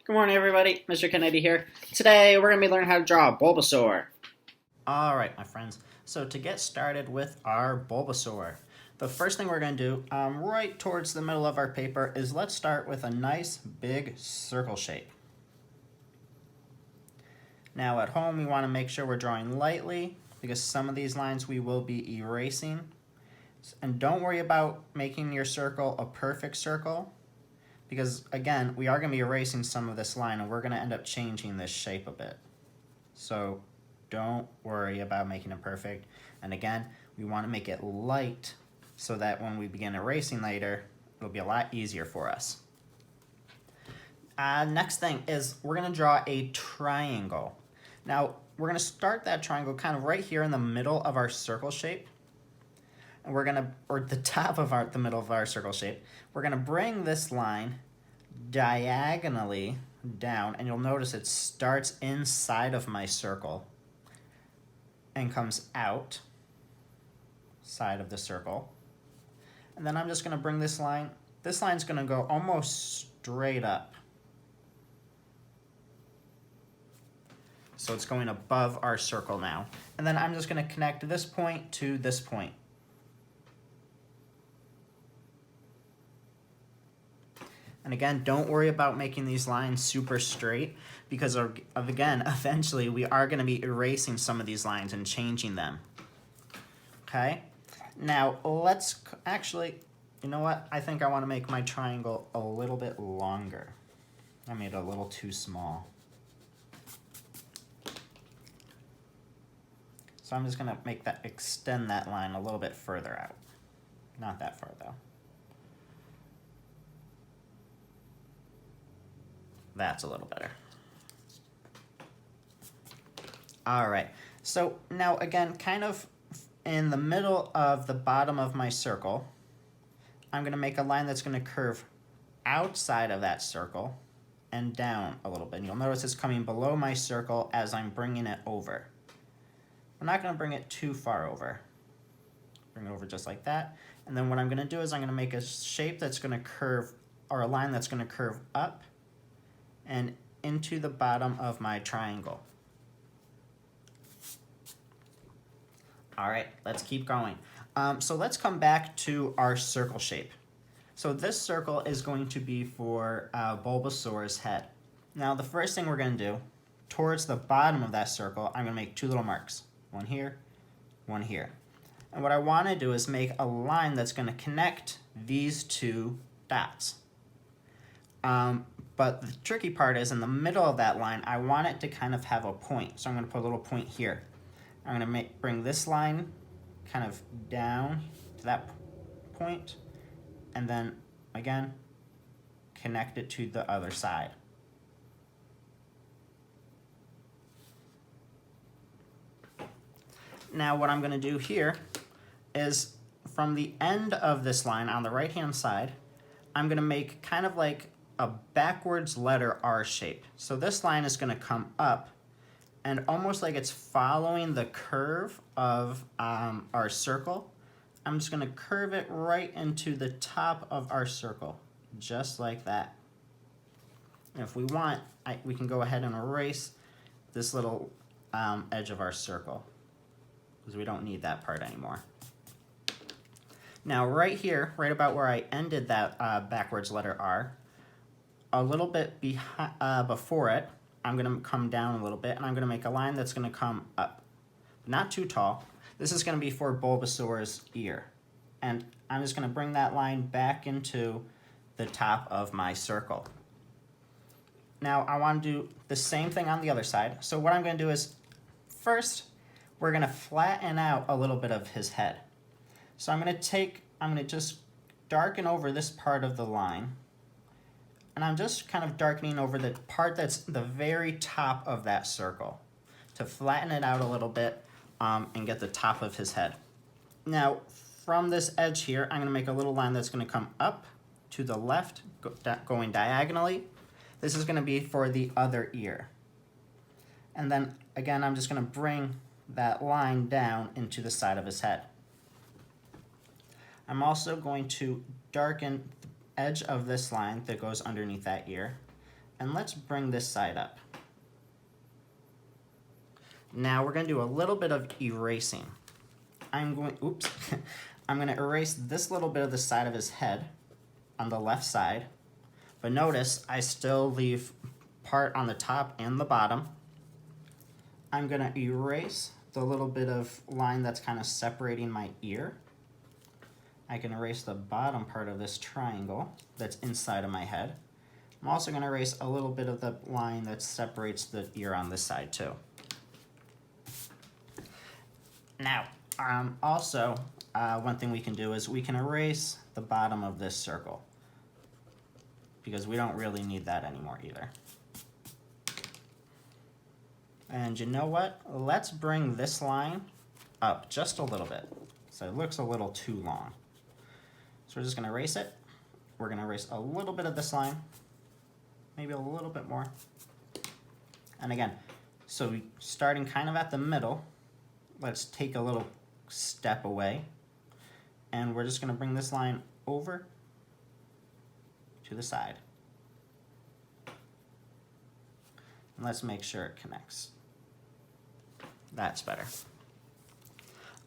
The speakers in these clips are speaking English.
Good morning, everybody. Mr. Kennedy here. Today, we're going to be learning how to draw Bulbasaur. All right, my friends. So to get started with our Bulbasaur, the first thing we're going to do right towards the middle of our paper is let's start with a nice big circle shape. Now at home, we want to make sure we're drawing lightly because some of these lines we will be erasing. And don't worry about making your circle a perfect circle because, again, we are going to be erasing some of this line and we're going to end up changing this shape a bit. So don't worry about making it perfect. And again, we want to make it light so that when we begin erasing later, it'll be a lot easier for us. Next thing is we're going to draw a triangle. Now, we're going to start that triangle kind of right here in the middle of our circle shape. And we're going to, or the top of the middle of our circle shape, we're going to bring this line diagonally down, and you'll notice it starts inside of my circle and comes out side of the circle. And then I'm just going to bring this line's going to go almost straight up. So it's going above our circle now. And then I'm just going to connect this point to this point. And again, don't worry about making these lines super straight because again, eventually we are going to be erasing some of these lines and changing them. Okay? Now, let's actually, you know what? I think I want to make my triangle a little bit longer. I made it a little too small. So I'm just going to extend that line a little bit further out. Not that far, though. That's a little better. All right, so now again, kind of in the middle of the bottom of my circle, I'm gonna make a line that's gonna curve outside of that circle and down a little bit. And you'll notice it's coming below my circle as I'm bringing it over. I'm not gonna bring it too far over. Bring it over just like that. And then what I'm gonna do is I'm gonna make a shape that's gonna curve, or a line that's gonna curve up and into the bottom of my triangle. All right, let's keep going. So let's come back to our circle shape. So this circle is going to be for Bulbasaur's head. Now the first thing we're gonna do, towards the bottom of that circle, I'm gonna make two little marks. One here, one here. And what I wanna do is make a line that's gonna connect these two dots. But the tricky part is in the middle of that line, I want it to kind of have a point. So I'm going to put a little point here. I'm going to bring this line kind of down to that point, and then, again, connect it to the other side. Now what I'm going to do here is from the end of this line on the right-hand side, I'm going to make kind of like a backwards letter R shape. So this line is going to come up and almost like it's following the curve of our circle. I'm just going to curve it right into the top of our circle, just like that. And if we want, we can go ahead and erase this little edge of our circle because we don't need that part anymore. Now right here, right about where I ended that backwards letter R, a little bit before it, I'm going to come down a little bit, and I'm going to make a line that's going to come up. Not too tall. This is going to be for Bulbasaur's ear. And I'm just going to bring that line back into the top of my circle. Now, I want to do the same thing on the other side. So what I'm going to do is, first, we're going to flatten out a little bit of his head. So I'm going to just darken over this part of the line. And I'm just kind of darkening over the part that's the very top of that circle to flatten it out a little bit and get the top of his head. Now, from this edge here, I'm going to make a little line that's going to come up to the left, going diagonally. This is going to be for the other ear. And then, again, I'm just going to bring that line down into the side of his head. I'm also going to darken edge of this line that goes underneath that ear. And let's bring this side up. Now we're going to do a little bit of erasing. I'm going to erase this little bit of the side of his head on the left side. But notice I still leave part on the top and the bottom. I'm going to erase the little bit of line that's kind of separating my ear. I can erase the bottom part of this triangle that's inside of my head. I'm also going to erase a little bit of the line that separates the ear on this side too. Now, also, one thing we can do is we can erase the bottom of this circle because we don't really need that anymore either. And you know what? Let's bring this line up just a little bit. So it looks a little too long. So we're just going to erase it. We're going to erase a little bit of this line, maybe a little bit more. And again, so starting kind of at the middle, let's take a little step away. And we're just going to bring this line over to the side. And let's make sure it connects. That's better.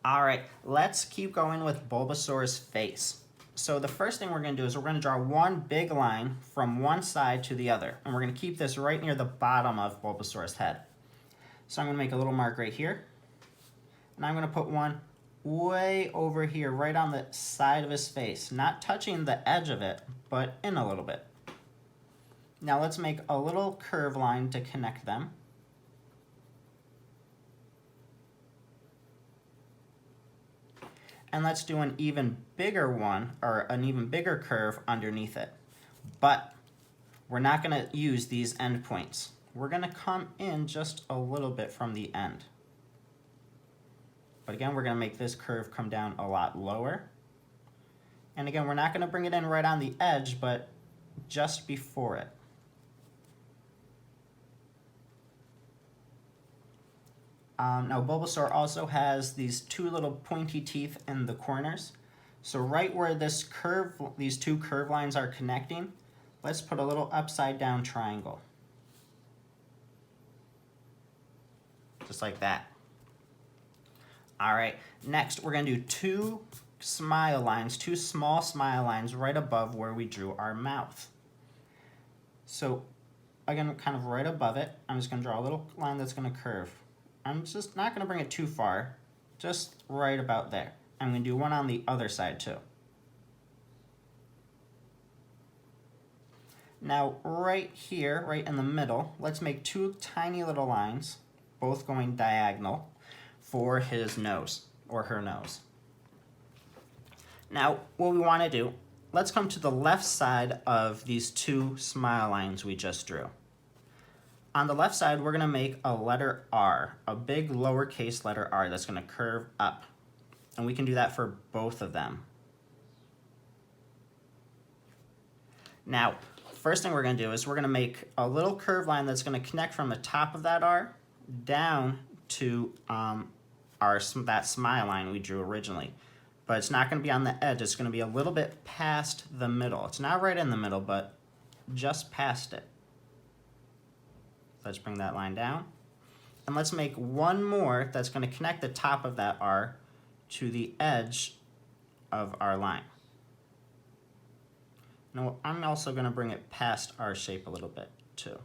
All right, let's keep going with Bulbasaur's face. So the first thing we're going to do is we're going to draw one big line from one side to the other. And we're going to keep this right near the bottom of Bulbasaur's head. So I'm going to make a little mark right here. And I'm going to put one way over here, right on the side of his face. Not touching the edge of it, but in a little bit. Now let's make a little curve line to connect them. And let's do an even bigger one, or an even bigger curve underneath it. But we're not going to use these endpoints. We're going to come in just a little bit from the end. But again, we're going to make this curve come down a lot lower. And again, we're not going to bring it in right on the edge, but just before it. Now Bulbasaur also has these two little pointy teeth in the corners. So right where this curve, these two curve lines are connecting, let's put a little upside down triangle. Just like that. All right, next we're going to do two smile lines, two small smile lines right above where we drew our mouth. So again, kind of right above it, I'm just going to draw a little line that's going to curve. I'm just not going to bring it too far, just right about there. I'm going to do one on the other side too. Now right here, right in the middle, let's make two tiny little lines, both going diagonal, for his nose, or her nose. Now what we want to do, let's come to the left side of these two smile lines we just drew. On the left side, we're going to make a letter R, a big lowercase letter R that's going to curve up. And we can do that for both of them. Now, first thing we're going to do is we're going to make a little curved line that's going to connect from the top of that R down to that smile line we drew originally. But it's not going to be on the edge. It's going to be a little bit past the middle. It's not right in the middle, but just past it. Let's bring that line down. And let's make one more that's going to connect the top of that R to the edge of our line. Now I'm also going to bring it past our shape a little bit too.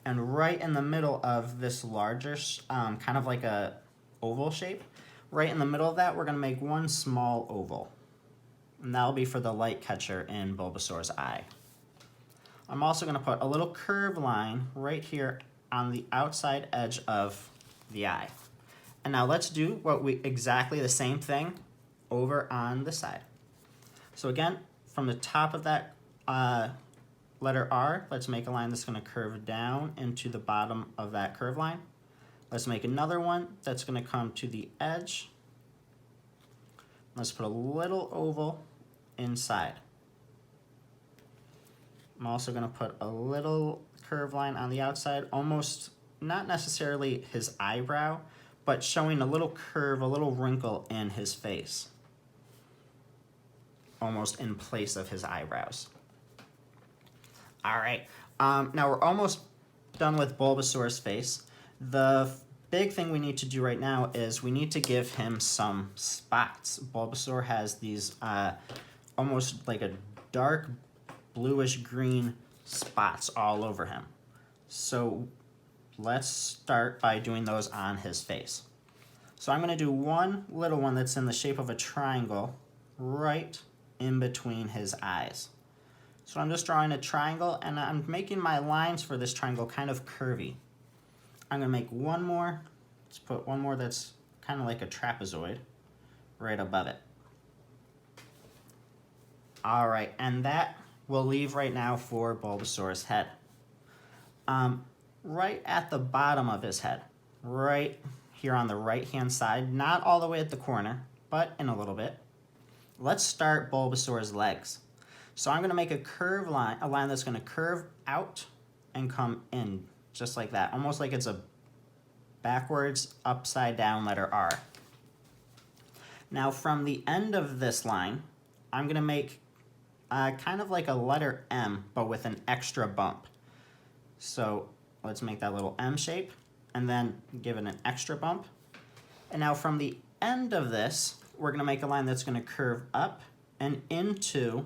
And right in the middle of this larger, kind of like a oval shape, right in the middle of that, we're going to make one small oval. And that'll be for the light catcher in Bulbasaur's eye. I'm also going to put a little curved line right here on the outside edge of the eye. And now let's do exactly the same thing over on the side. So again, from the top of that letter R, let's make a line that's going to curve down into the bottom of that curve line. Let's make another one that's going to come to the edge. Let's put a little oval inside. I'm also going to put a little curve line on the outside, almost not necessarily his eyebrow, but showing a little curve, a little wrinkle in his face, almost in place of his eyebrows. All right. Now we're almost done with Bulbasaur's face. The big thing we need to do right now is we need to give him some spots. Bulbasaur has these almost like a dark bluish green spots all over him. So let's start by doing those on his face. So I'm going to do one little one that's in the shape of a triangle right in between his eyes. So I'm just drawing a triangle, and I'm making my lines for this triangle kind of curvy. I'm going to make one more. Let's put one more that's kind of like a trapezoid right above it. All right, and that we'll leave right now for Bulbasaur's head. Right at the bottom of his head, right here on the right-hand side, not all the way at the corner, but in a little bit. Let's start Bulbasaur's legs. So I'm going to make a curved line, a line that's going to curve out and come in, just like that, almost like it's a backwards, upside down letter R. Now from the end of this line, I'm going to make kind of like a letter M, but with an extra bump. So let's make that little M shape, and then give it an extra bump. And now from the end of this, we're going to make a line that's going to curve up and into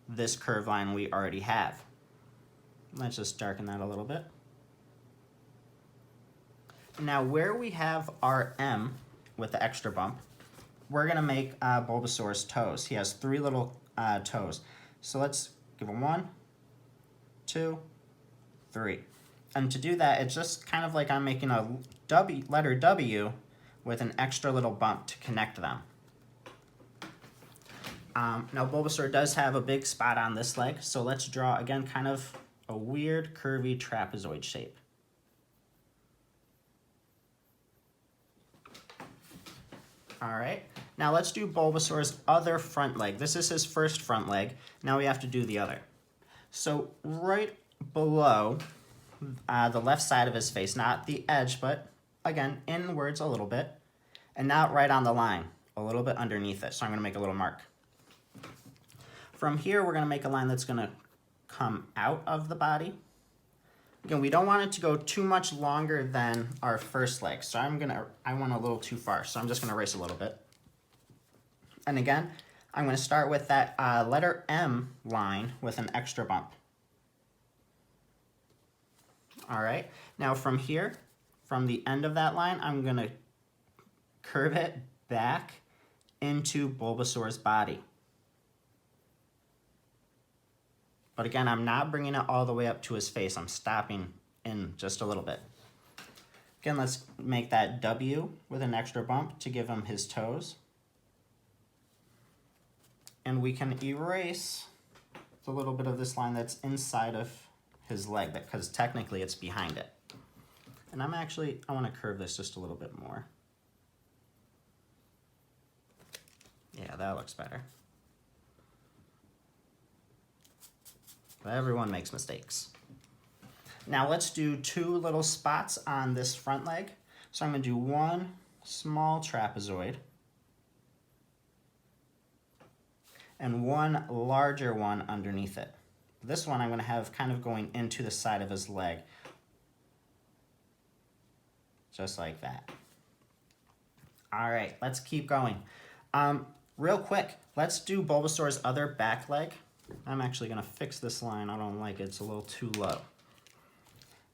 this curved line we already have. Let's just darken that a little bit. Now where we have our M with the extra bump, we're going to make Bulbasaur's toes. He has 3 little toes. So let's give him 1, 2, 3. And to do that, it's just kind of like I'm making a letter W with an extra little bump to connect them. Now Bulbasaur does have a big spot on this leg, so let's draw, again, kind of a weird curvy trapezoid shape. All right, now let's do Bulbasaur's other front leg. This is his first front leg. Now we have to do the other. So right below the left side of his face, not the edge, but again, inwards a little bit, and not right on the line, a little bit underneath it. So I'm going to make a little mark. From here, we're going to make a line that's going to come out of the body. Again, we don't want it to go too much longer than our first leg, so I went a little too far, so I'm just going to erase a little bit. And again, I'm going to start with that letter M line with an extra bump. All right, now from here, from the end of that line, I'm going to curve it back into Bulbasaur's body. But again, I'm not bringing it all the way up to his face. I'm stopping in just a little bit. Again, let's make that W with an extra bump to give him his toes. And we can erase the little bit of this line that's inside of his leg, because technically it's behind it. And I want to curve this just a little bit more. Yeah, that looks better. But everyone makes mistakes. Now let's do 2 little spots on this front leg. So I'm going to do one small trapezoid and one larger one underneath it. This one I'm going to have kind of going into the side of his leg. Just like that. All right, let's keep going. Real quick, let's do Bulbasaur's other back leg. I'm actually going to fix this line. I don't like it. It's a little too low.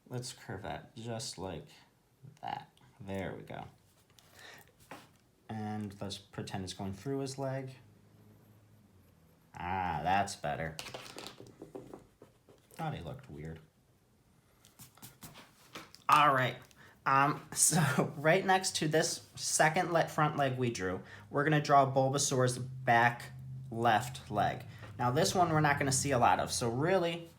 Let's curve that just like that. There we go. And let's pretend it's going through his leg. Ah, that's better. Thought he looked weird. All right. So right next to this second front leg we drew, we're going to draw Bulbasaur's back left leg. Now this one we're not going to see a lot of, so really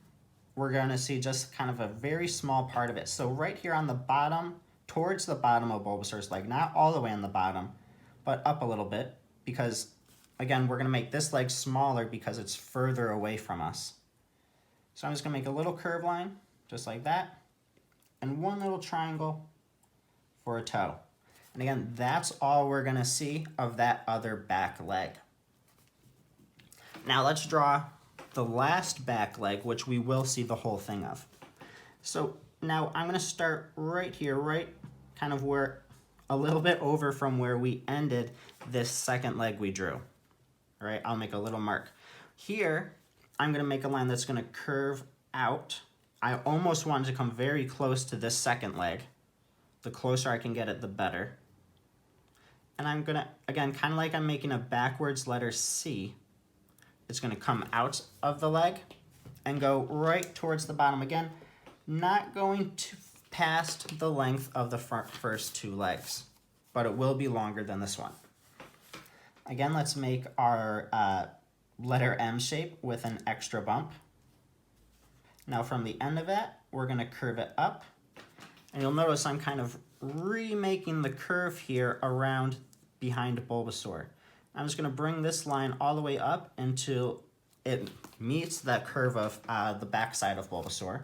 we're going to see just kind of a very small part of it. So right here on the bottom, towards the bottom of Bulbasaur's leg, not all the way on the bottom, but up a little bit, because again, we're going to make this leg smaller because it's further away from us. So I'm just going to make a little curved line, just like that, and one little triangle for a toe. And again, that's all we're going to see of that other back leg. Now let's draw the last back leg, which we will see the whole thing of. So now I'm going to start right here, right kind of where, a little bit over from where we ended this second leg we drew. All right, I'll make a little mark. Here, I'm going to make a line that's going to curve out. I almost wanted to come very close to this second leg. The closer I can get it, the better. And I'm going to, again, kind of like I'm making a backwards letter C, it's going to come out of the leg and go right towards the bottom again, not going to past the length of the first two legs, but it will be longer than this one. Again, let's make our letter M shape with an extra bump. Now from the end of it, we're going to curve it up. And you'll notice I'm kind of remaking the curve here around behind Bulbasaur. I'm just going to bring this line all the way up until it meets that curve of the backside of Bulbasaur.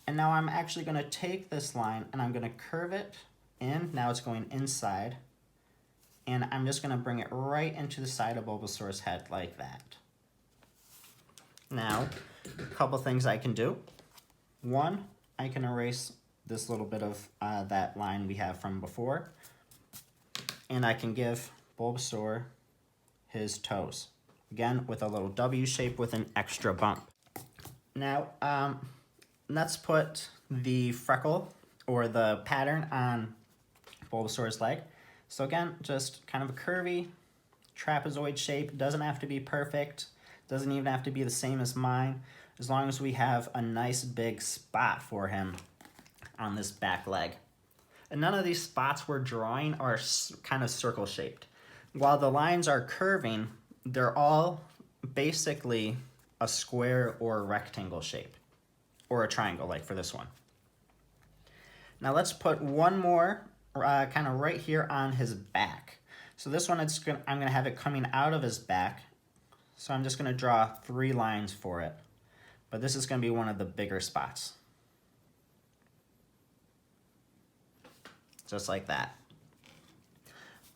And now I'm actually going to take this line and I'm going to curve it in. Now it's going inside. And I'm just going to bring it right into the side of Bulbasaur's head like that. Now, a couple things I can do. One, I can erase this little bit of that line we have from before. And I can give Bulbasaur his toes. Again, with a little W shape with an extra bump. Now, let's put the freckle or the pattern on Bulbasaur's leg. So again, just kind of a curvy trapezoid shape. Doesn't have to be perfect. Doesn't even have to be the same as mine. As long as we have a nice big spot for him on this back leg. And none of these spots we're drawing are kind of circle shaped. While the lines are curving, they're all basically a square or a rectangle shape. Or a triangle, like for this one. Now let's put one more kind of right here on his back. So this one, I'm going to have it coming out of his back. So I'm just going to draw 3 lines for it. But this is going to be one of the bigger spots. Just like that.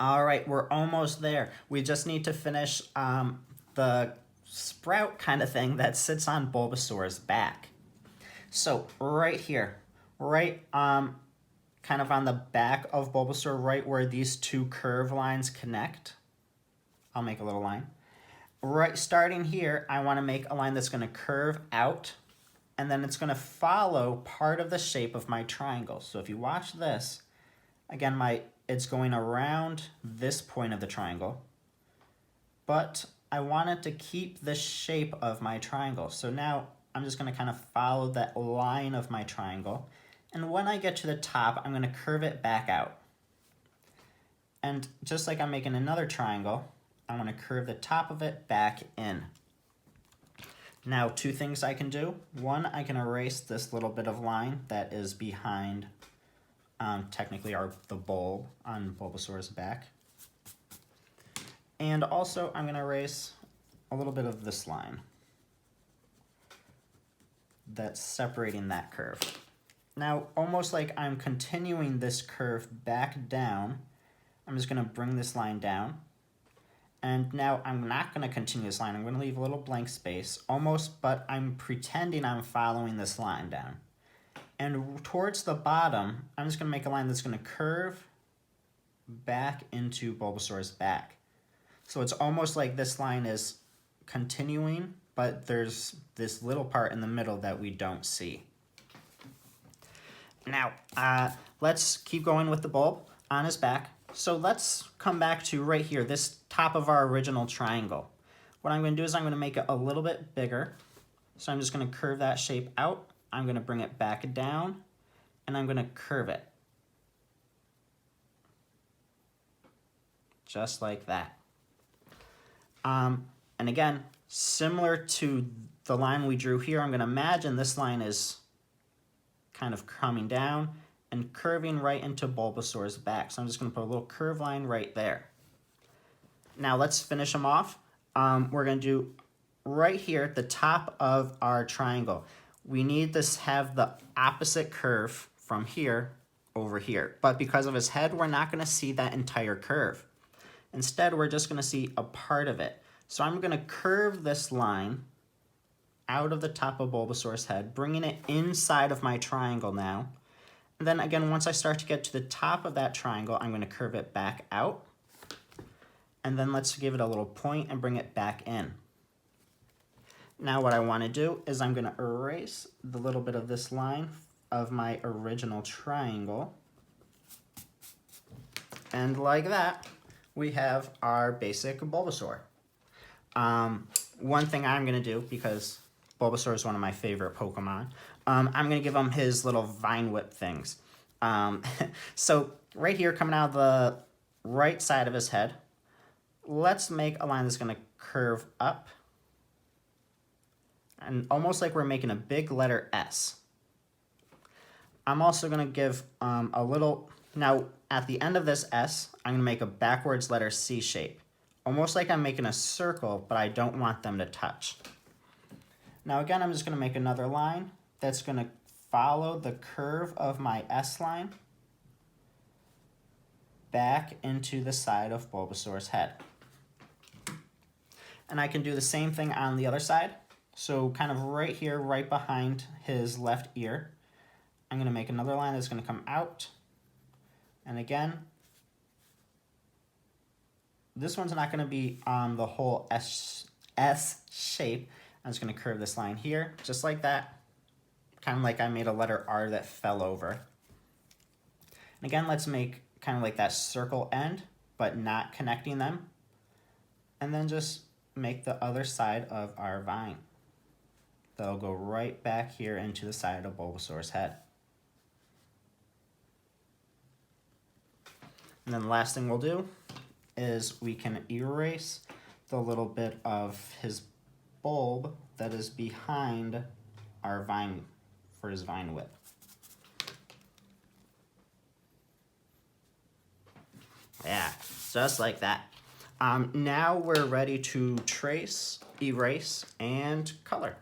All right, we're almost there. We just need to finish the sprout kind of thing that sits on Bulbasaur's back. So right here, right kind of on the back of Bulbasaur, right where these two curve lines connect, I'll make a little line. Right, starting here, I want to make a line that's going to curve out, and then it's going to follow part of the shape of my triangle. So if you watch this, again, it's going around this point of the triangle, but I want it to keep the shape of my triangle. So now I'm just going to kind of follow that line of my triangle. And when I get to the top, I'm going to curve it back out. And just like I'm making another triangle, I'm going to curve the top of it back in. Now, 2 things I can do. One, I can erase this little bit of line that is behind, technically, the bulb on Bulbasaur's back. And also, I'm going to erase a little bit of this line that's separating that curve. Now, almost like I'm continuing this curve back down, I'm just going to bring this line down. And now I'm not going to continue this line. I'm going to leave a little blank space, almost, but I'm pretending I'm following this line down. And towards the bottom, I'm just going to make a line that's going to curve back into Bulbasaur's back. So it's almost like this line is continuing, but there's this little part in the middle that we don't see. Now, let's keep going with the bulb on his back. So let's come back to right here, this top of our original triangle. What I'm going to do is I'm going to make it a little bit bigger. So I'm just going to curve that shape out. I'm going to bring it back down, and I'm going to curve it. Just like that. And again, similar to the line we drew here, I'm going to imagine this line is kind of coming down and curving right into Bulbasaur's back. So I'm just going to put a little curve line right there. Now let's finish them off. We're going to do right here at the top of our triangle. We need to have the opposite curve from here over here. But because of his head, we're not going to see that entire curve. Instead, we're just going to see a part of it. So I'm going to curve this line out of the top of Bulbasaur's head, bringing it inside of my triangle now. And then again, once I start to get to the top of that triangle, I'm going to curve it back out. And then let's give it a little point and bring it back in. Now what I want to do is I'm going to erase the little bit of this line of my original triangle. And like that, we have our basic Bulbasaur. One thing I'm going to do, because Bulbasaur is one of my favorite Pokemon, I'm going to give him his little vine whip things. So right here, coming out of the right side of his head, let's make a line that's going to curve up. And almost like we're making a big letter S. I'm also going to give a little... Now, at the end of this S, I'm going to make a backwards letter C shape. Almost like I'm making a circle, but I don't want them to touch. Now again, I'm just going to make another line that's going to follow the curve of my S line back into the side of Bulbasaur's head. And I can do the same thing on the other side. So kind of right here, right behind his left ear, I'm going to make another line that's going to come out. And again, this one's not going to be on the whole S shape. I'm just going to curve this line here, just like that. Kind of like I made a letter R that fell over. And again, let's make kind of like that circle end, but not connecting them. And then just make the other side of our vine. That'll go right back here into the side of Bulbasaur's head. And then the last thing we'll do is we can erase the little bit of his bulb that is behind our vine for his vine whip. Yeah, just like that. Now we're ready to trace, erase, and color.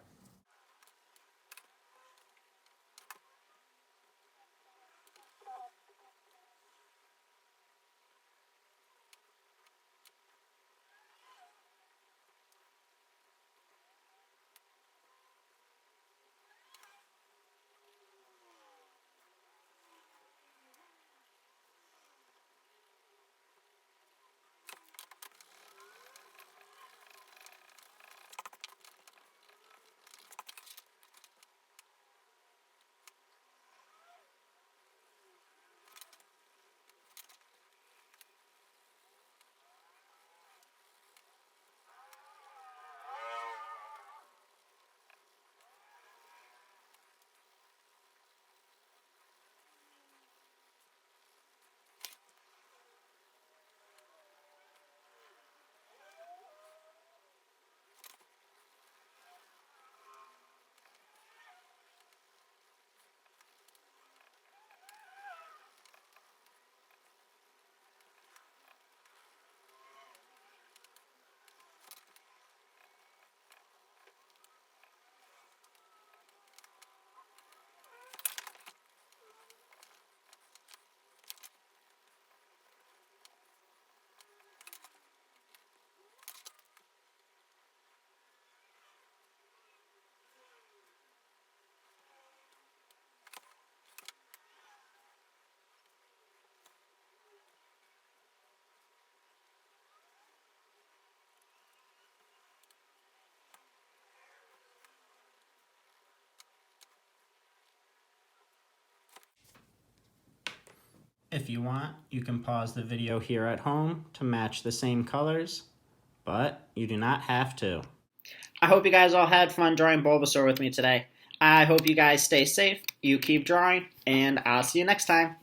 If you want, you can pause the video here at home to match the same colors, but you do not have to. I hope you guys all had fun drawing Bulbasaur with me today. I hope you guys stay safe, you keep drawing, and I'll see you next time.